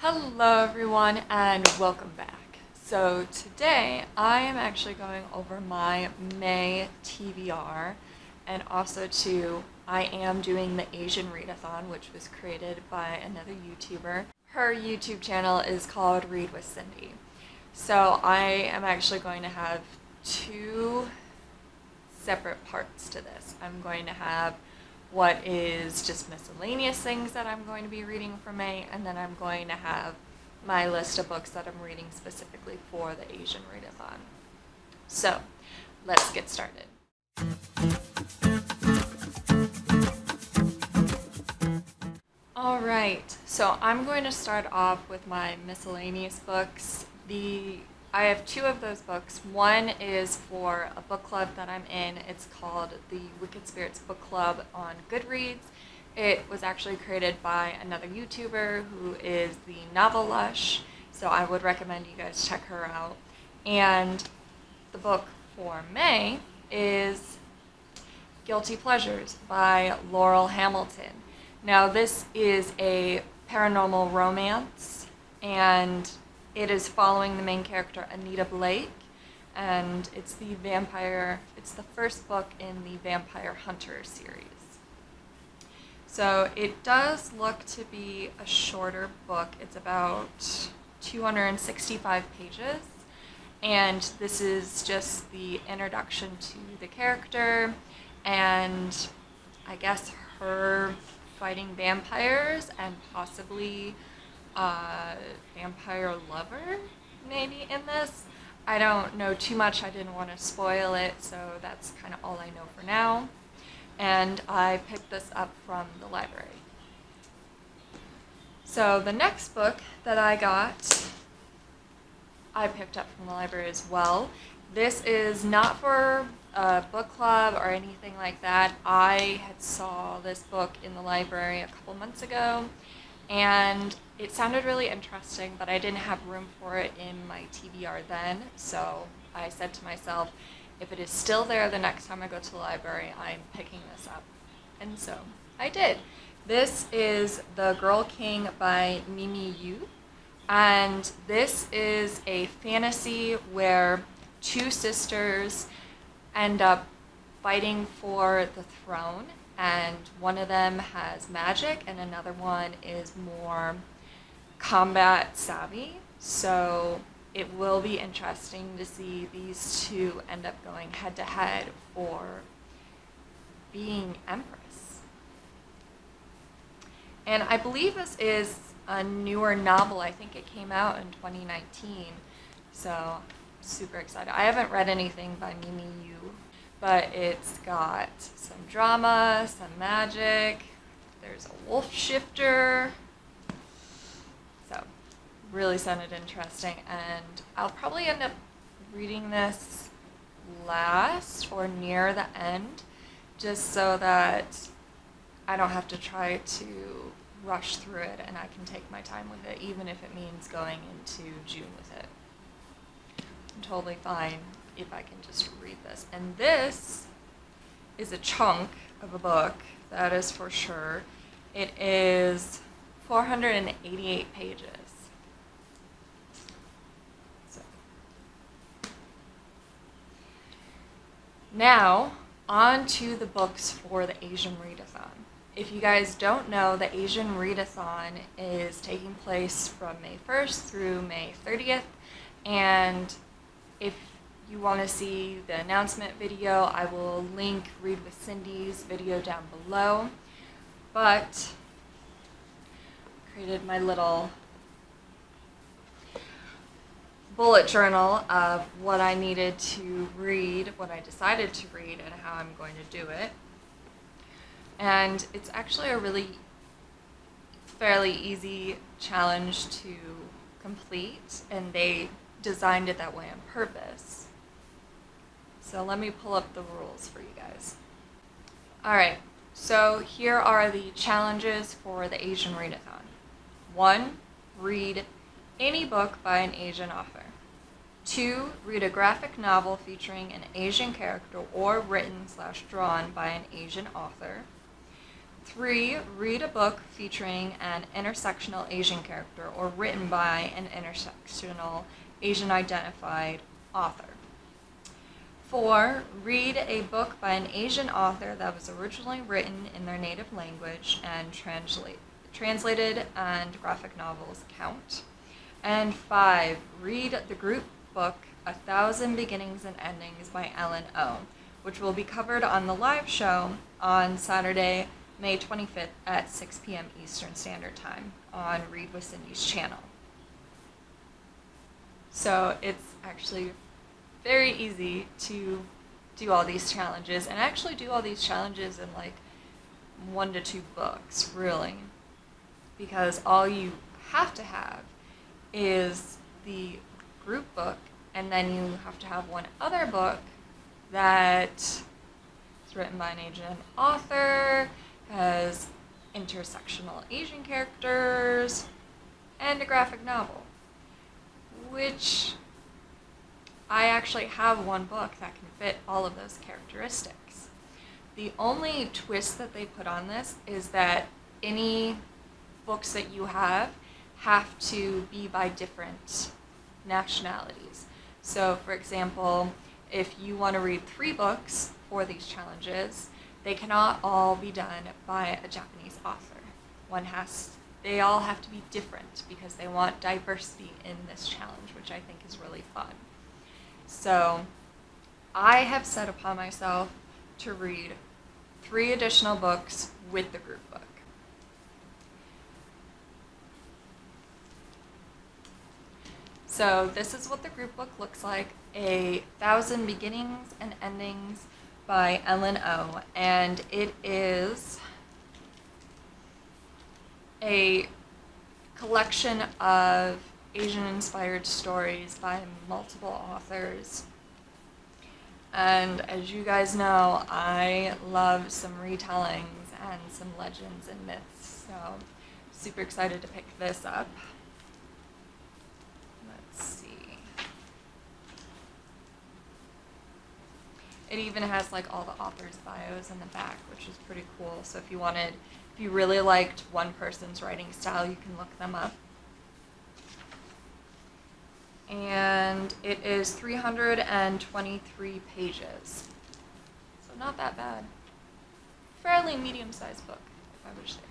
Hello everyone and welcome back. So today I am actually going over my May TBR, and also I am doing the Asian Readathon, which was created by another YouTuber. Her YouTube channel is called Read with Cindy. So I am actually going to have two separate parts to this. I'm going to have what is just miscellaneous things that I'm going to be reading for May, and then I'm going to have my list of books that I'm reading specifically for the Asian Readathon. So let's get started. Alright, so I'm going to start off with my miscellaneous books. I have two of those books. One is for a book club that I'm in. It's called the Wicked Spirits Book Club on Goodreads. It was actually created by another YouTuber who is the Novel Lush, so I would recommend you guys check her out. And the book for May is Guilty Pleasures by Laurel Hamilton. Now this is a paranormal romance, and it is following the main character, Anita Blake, and it's the first book in the Vampire Hunter series. So it does look to be a shorter book. It's about 265 pages, and this is just the introduction to the character, and I guess her fighting vampires and possibly vampire lover maybe in this. I don't know too much. I didn't want to spoil it, so that's kind of all I know for now. And I picked this up from the library. So the next book that I picked up from the library as well. This is not for a book club or anything like that. I had saw this book in the library a couple months ago, and it sounded really interesting, but I didn't have room for it in my TBR then, so I said to myself, if it is still there the next time I go to the library, I'm picking this up. And so I did. This is The Girl King by Mimi Yu, and this is a fantasy where two sisters end up fighting for the throne, and one of them has magic and another one is more combat savvy. So it will be interesting to see these two end up going head to head for being empress. And I believe this is a newer novel. I think it came out in 2019. So super excited. I haven't read anything by Mimi Yu, but it's got some drama, some magic, there's a wolf shifter, so really sounded interesting, and I'll probably end up reading this last or near the end, just so that I don't have to try to rush through it and I can take my time with it, even if it means going into June with it. I'm totally fine if I can just read this. And this is a chunk of a book, that is for sure. It is 488 pages. So. Now, on to the books for the Asian Readathon. If you guys don't know, the Asian Readathon is taking place from May 1st through May 30th, and if you want to see the announcement video, I will link Read with Cindy's video down below. But I created my little bullet journal of what I needed to read, what I decided to read, and how I'm going to do it. And it's actually a really fairly easy challenge to complete, and they designed it that way on purpose. So let me pull up the rules for you guys. Alright, so here are the challenges for the Asian Readathon. 1. Read any book by an Asian author. 2. Read a graphic novel featuring an Asian character or written/drawn by an Asian author. 3, read a book featuring an intersectional Asian character or written by an intersectional Asian identified author. 4, read a book by an Asian author that was originally written in their native language and translated, and graphic novels count. And 5, read the group book 1,000 Beginnings and Endings by E.L.F, which will be covered on the live show on Saturday, May 25th at 6 p.m. Eastern Standard Time on Read with Cindy's channel. So it's actually very easy to do all these challenges, and actually do all these challenges in like 1 to 2 books, really. Because all you have to have is the group book, and then you have to have one other book that is written by an Asian author, has intersectional Asian characters, and a graphic novel, which I actually have one book that can fit all of those characteristics. The only twist that they put on this is that any books that you have to be by different nationalities. So, for example, if you want to read 3 books for these challenges, they cannot all be done by a Japanese author. They all have to be different because they want diversity in this challenge, which I think is really fun. So, I have set upon myself to read 3 additional books with the group book. So this is what the group book looks like, 1,000 Beginnings and Endings by E.L.F, and it is a collection of Asian-inspired stories by multiple authors. And as you guys know, I love some retellings and some legends and myths, so super excited to pick this up. Let's see. It even has like all the authors' bios in the back, which is pretty cool. So if you really liked one person's writing style, you can look them up. And it is 323 pages. So not that bad. Fairly medium-sized book, if I would say.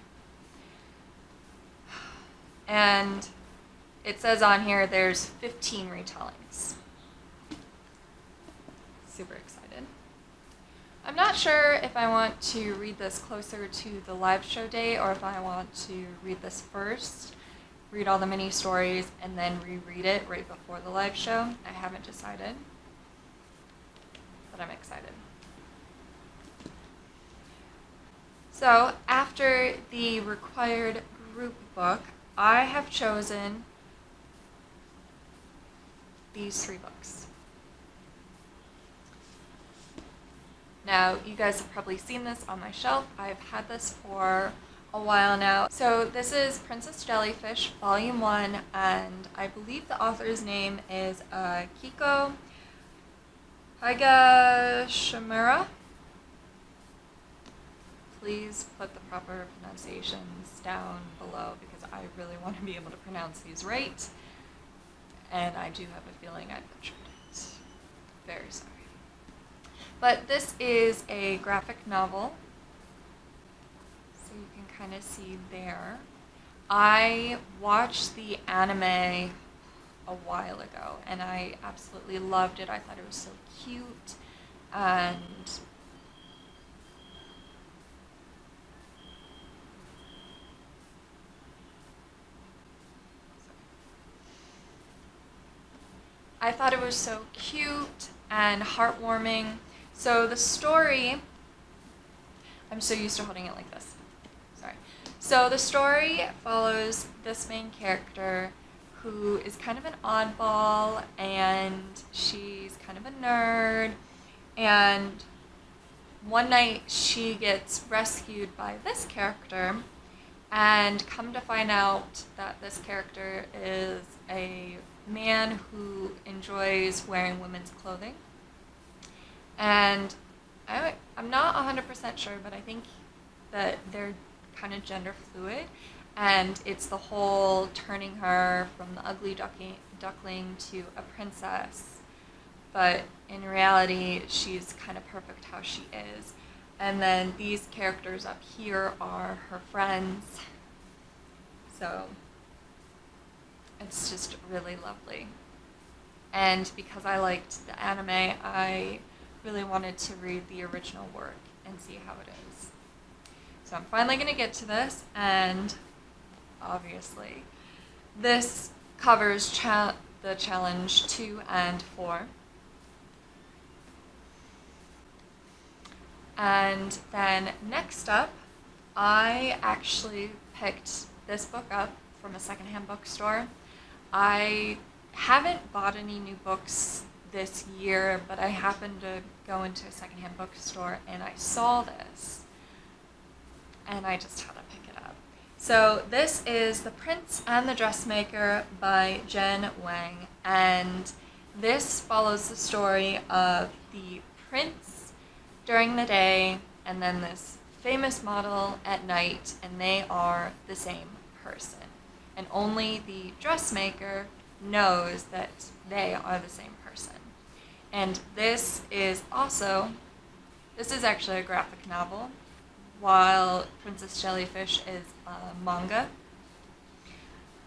And it says on here there's 15 retellings. Super excited. I'm not sure if I want to read this closer to the live show date or if I want to read this first, read all the mini stories, and then reread it right before the live show. I haven't decided, but I'm excited. So after the required group book, I have chosen these 3 books. Now, you guys have probably seen this on my shelf. I've had this for a while now. So this is Princess Jellyfish, Volume 1, and I believe the author's name is Kiko Higashimura. Please put the proper pronunciations down below because I really want to be able to pronounce these right. And I do have a feeling I butchered it. Very sorry. But this is a graphic novel, so you can kind of see there. I watched the anime a while ago, and I absolutely loved it. I thought it was so cute, and and heartwarming. So the story, I'm so used to holding it like this. Sorry. So the story follows this main character who is kind of an oddball, and she's kind of a nerd, and one night she gets rescued by this character, and come to find out that this character is a man who enjoys wearing women's clothing. And I'm not 100% sure, but I think that they're kind of gender fluid, and it's the whole turning her from the ugly duckling to a princess, but in reality she's kind of perfect how she is. And then these characters up here are her friends, so it's just really lovely. And because I liked the anime, I really wanted to read the original work and see how it is. So I'm finally going to get to this, and obviously this covers the challenge 2 and 4. And then next up, I actually picked this book up from a secondhand bookstore. I haven't bought any new books this year, but I happened to go into a secondhand bookstore and I saw this, and I just had to pick it up. So this is The Prince and the Dressmaker by Jen Wang, and this follows the story of the prince during the day and then this famous model at night, and they are the same person. And only the dressmaker knows that they are the same person. And this is actually a graphic novel, while Princess Jellyfish is a manga.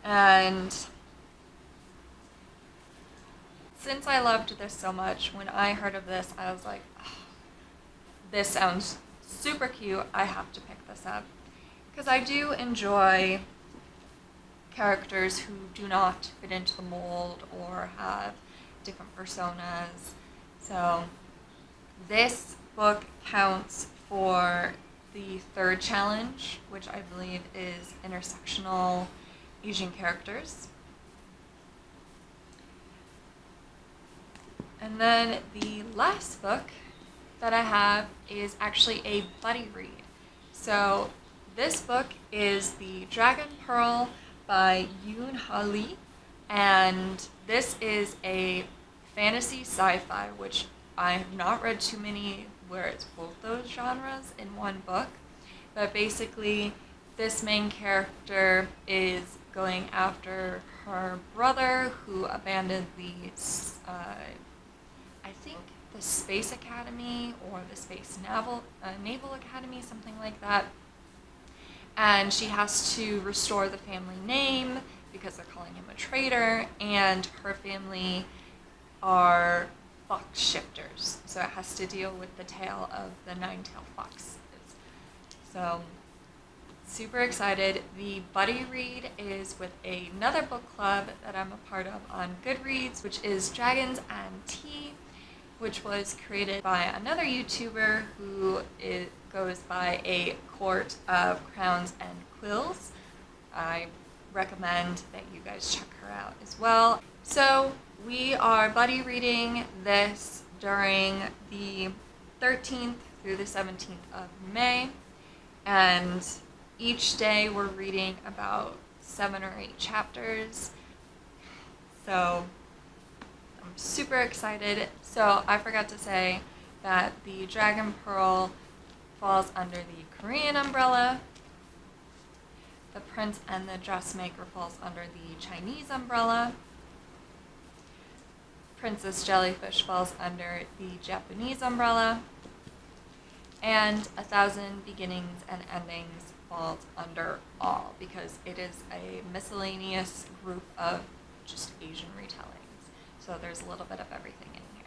And since I loved this so much, when I heard of this, I was like, oh, this sounds super cute, I have to pick this up. Because I do enjoy characters who do not fit into the mold or have different personas. So this book counts for the 3rd challenge, which I believe is intersectional Asian characters. And then the last book that I have is actually a buddy read. So this book is The Dragon Pearl by Yoon Ha Lee, and this is a fantasy sci-fi, which I have not read too many where it's both those genres in one book. But basically, this main character is going after her brother who abandoned the, I think the Space Academy or the Space Naval Academy, something like that. And she has to restore the family name because they're calling him a traitor, and her family are fox shifters, so it has to deal with the tale of the 9-tailed foxes. So, super excited. The buddy read is with another book club that I'm a part of on Goodreads, which is Dragons and Tea, which was created by another YouTuber who goes by A Court of Crowns and Quills. I recommend that you guys check her out as well. So we are buddy reading this during the 13th through the 17th of May, and each day we're reading about 7 or 8 chapters. So I'm super excited. So I forgot to say that the Dragon Pearl falls under the Korean umbrella. The Prince and the Dressmaker falls under the Chinese umbrella. Princess Jellyfish falls under the Japanese umbrella. And 1,000 Beginnings and Endings falls under all, because it is a miscellaneous group of just Asian retellings. So there's a little bit of everything in here.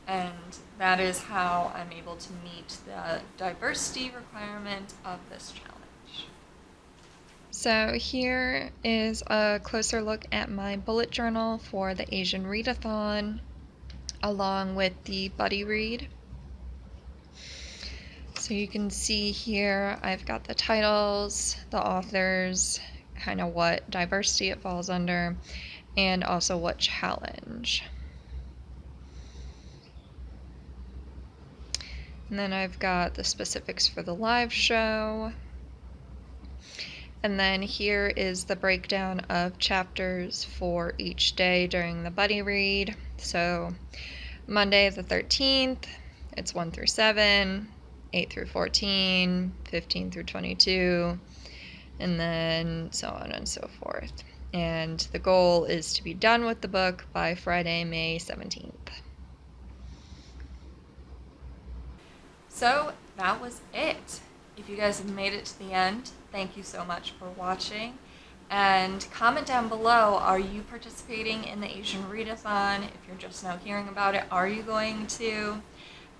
And that is how I'm able to meet the diversity requirement of this challenge. So here is a closer look at my bullet journal for the Asian Readathon, along with the buddy read. So you can see here I've got the titles, the authors, kind of what diversity it falls under, and also what challenge. And then I've got the specifics for the live show. And then here is the breakdown of chapters for each day during the buddy read. So Monday the 13th, it's 1 through 7. 8 through 14, 15 through 22, and then so on and so forth. And the goal is to be done with the book by Friday, May 17th. So that was it. If you guys have made it to the end, thank you so much for watching. And comment down below, are you participating in the Asian Readathon? If you're just now hearing about it, are you going to?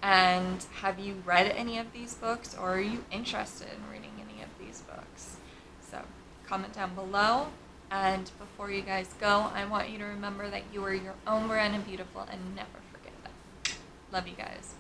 And have you read any of these books, or are you interested in reading any of these books? So comment down below. And before you guys go, I want you to remember that you are your own brand and beautiful, and never forget that. Love you guys.